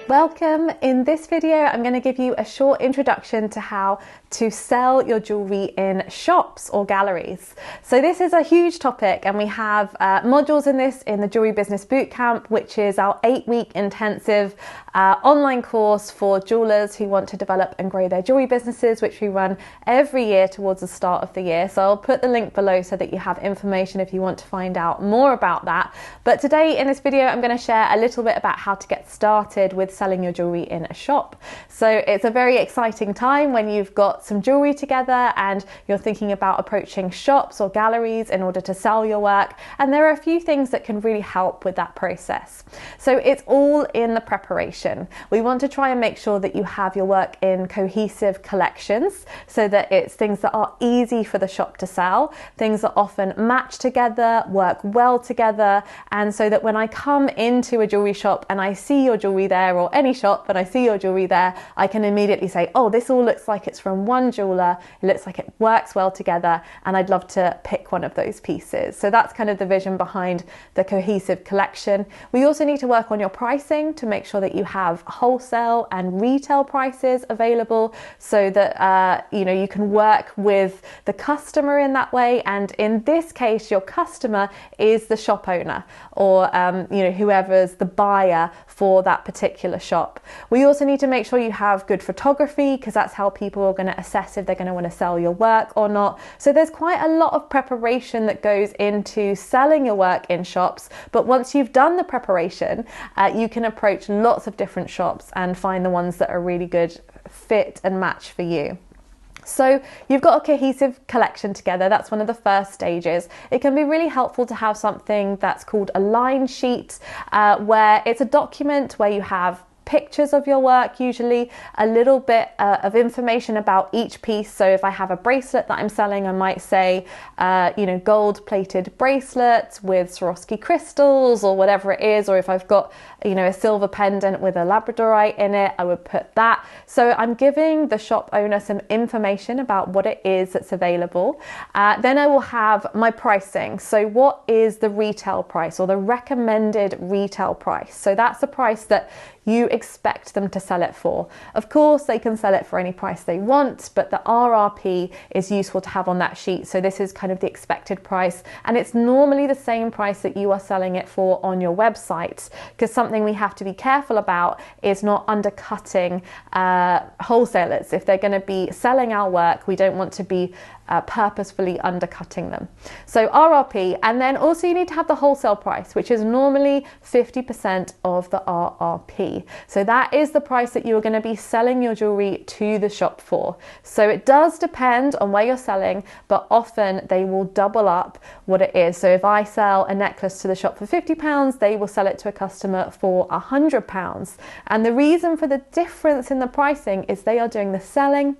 Welcome. In this video, I'm going to give you a short introduction to how to sell your jewellery in shops or galleries. So this is a huge topic, and we have modules in this in the Jewellery Business Bootcamp, which is our 8-week intensive online course for jewellers who want to develop and grow their jewellery businesses, which we run every year towards the start of the year. So I'll put the link below so that you have information if you want to find out more about that. But today in this video, I'm going to share a little bit about how to get started with selling your jewellery in a shop. So it's a very exciting time when you've got some jewellery together and you're thinking about approaching shops or galleries in order to sell your work. And there are a few things that can really help with that process. So it's all in the preparation. We want to try and make sure that you have your work in cohesive collections so that it's things that are easy for the shop to sell, things that often match together, work well together, and so that when I come into a jewellery shop and I see your jewellery there, or any shop and I see your jewellery there, I can immediately say, oh, this all looks like it's from one jeweller, it looks like it works well together, and I'd love to pick one of those pieces. So that's kind of the vision behind the cohesive collection. We also need to work on your pricing to make sure that you have wholesale and retail prices available so that you can work with the customer in that way. And in this case, your customer is the shop owner or whoever's the buyer for that particular shop. We also need to make sure you have good photography, because that's how people are going to assess if they're going to want to sell your work or not. So there's quite a lot of preparation that goes into selling your work in shops. But once you've done the preparation, you can approach lots of different shops and find the ones that are really good fit and match for you. So you've got a cohesive collection together. That's one of the first stages. It can be really helpful to have something that's called a line sheet, where it's a document where you have pictures of your work, usually a little bit of information about each piece. So if I have a bracelet that I'm selling, I might say, gold plated bracelet with Swarovski crystals or whatever it is. Or if I've got, a silver pendant with a labradorite in it, I would put that. So I'm giving the shop owner some information about what it is that's available. Then I will have my pricing. So what is the retail price or the recommended retail price? So that's the price that you expect them to sell it for. Of course, they can sell it for any price they want, but the RRP is useful to have on that sheet. So this is kind of the expected price, and it's normally the same price that you are selling it for on your website, because something we have to be careful about is not undercutting wholesalers. If they're going to be selling our work, we don't want to be purposefully undercutting them. So RRP, and then also you need to have the wholesale price, which is normally 50% of the RRP. So that is the price that you're going to be selling your jewelry to the shop for. So it does depend on where you're selling, but often they will double up what it is. So if I sell a necklace to the shop for £50, they will sell it to a customer for £100. And the reason for the difference in the pricing is they are doing the selling,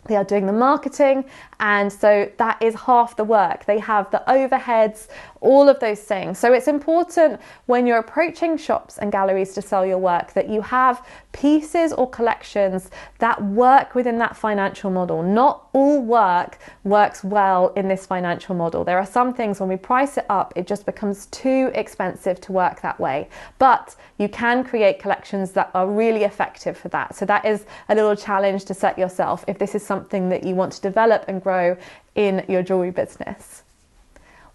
they are doing the marketing, and so that is half the work. They have the overheads, all of those things. So it's important when you're approaching shops and galleries to sell your work that you have pieces or collections that work within that financial model. Not all work works well in this financial model. There are some things when we price it up, it just becomes too expensive to work that way. But you can create collections that are really effective for that. So that is a little challenge to set yourself if this is something that you want to develop and grow in your jewelry business.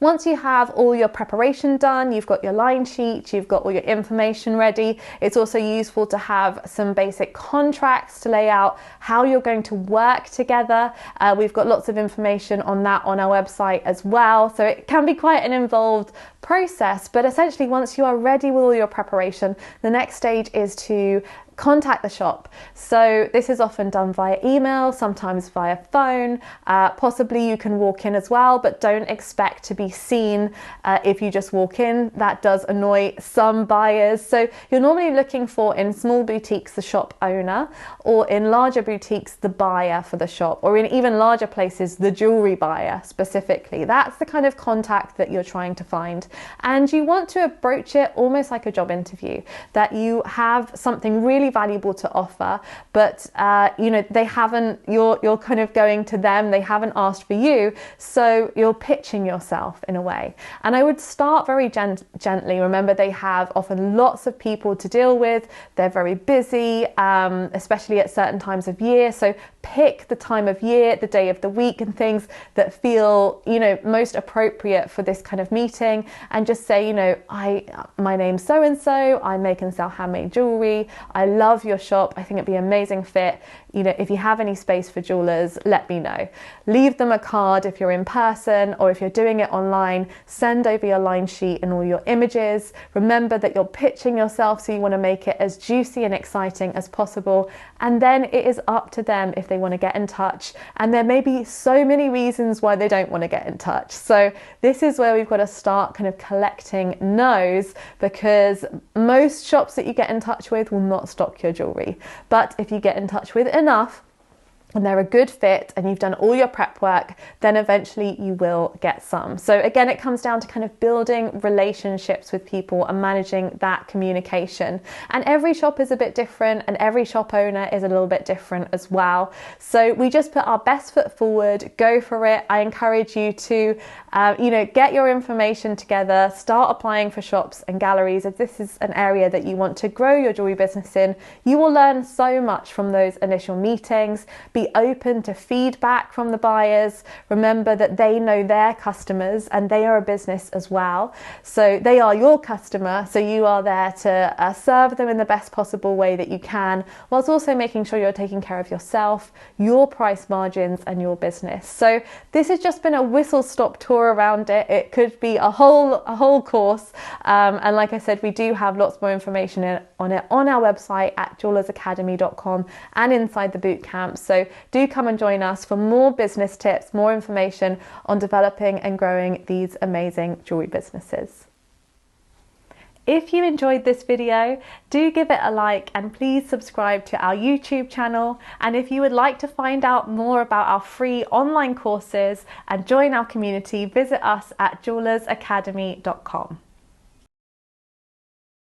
Once you have all your preparation done, you've got your line sheet, you've got all your information ready, it's also useful to have some basic contracts to lay out how you're going to work together. We've got lots of information on that on our website as well. So it can be quite an involved process, but essentially once you are ready with all your preparation, the next stage is to contact the shop. So this is often done via email, sometimes via phone. Possibly you can walk in as well, but don't expect to be seen if you just walk in. That does annoy some buyers. So you're normally looking for, in small boutiques, the shop owner, or in larger boutiques, the buyer for the shop, or in even larger places, the jewelry buyer specifically. That's the kind of contact that you're trying to find. And you want to approach it almost like a job interview, that you have something really really valuable to offer, but you know, they haven't, you're kind of going to them, they haven't asked for you, so you're pitching yourself in a way. And I would start very gently. Remember, they have often lots of people to deal with, they're very busy, especially at certain times of year, so pick the time of year, the day of the week, and things that feel, you know, most appropriate for this kind of meeting, and just say, you know, my name's so and so, I make and sell handmade jewelry, I love your shop, I think it'd be an amazing fit. You know, if you have any space for jewelers, let me know. Leave them a card if you're in person, or if you're doing it online, send over your line sheet and all your images. Remember that you're pitching yourself, so you want to make it as juicy and exciting as possible. And then it is up to them if they want to get in touch. And there may be so many reasons why they don't want to get in touch. So this is where we've got to start kind of collecting no's, because most shops that you get in touch with will not stock your jewelry. But if you get in touch with enough and they're a good fit and you've done all your prep work, then eventually you will get some. So again, it comes down to kind of building relationships with people and managing that communication. And every shop is a bit different, and every shop owner is a little bit different as well. So we just put our best foot forward, go for it. I encourage you to, you know, get your information together, start applying for shops and galleries. If this is an area that you want to grow your jewelry business in, you will learn so much from those initial meetings. Be open to feedback from the buyers. Remember that they know their customers and they are a business as well. So they are your customer. So you are there to serve them in the best possible way that you can, whilst also making sure you're taking care of yourself, your price margins and your business. So this has just been a whistle stop tour around it. It could be a whole course. And like I said, we do have lots more information on it on our website at jewellersacademy.com and inside the bootcamp. So do come and join us for more business tips, more information on developing and growing these amazing jewelry businesses. If you enjoyed this video, do give it a like and please subscribe to our YouTube channel. And if you would like to find out more about our free online courses and join our community, visit us at jewellersacademy.com.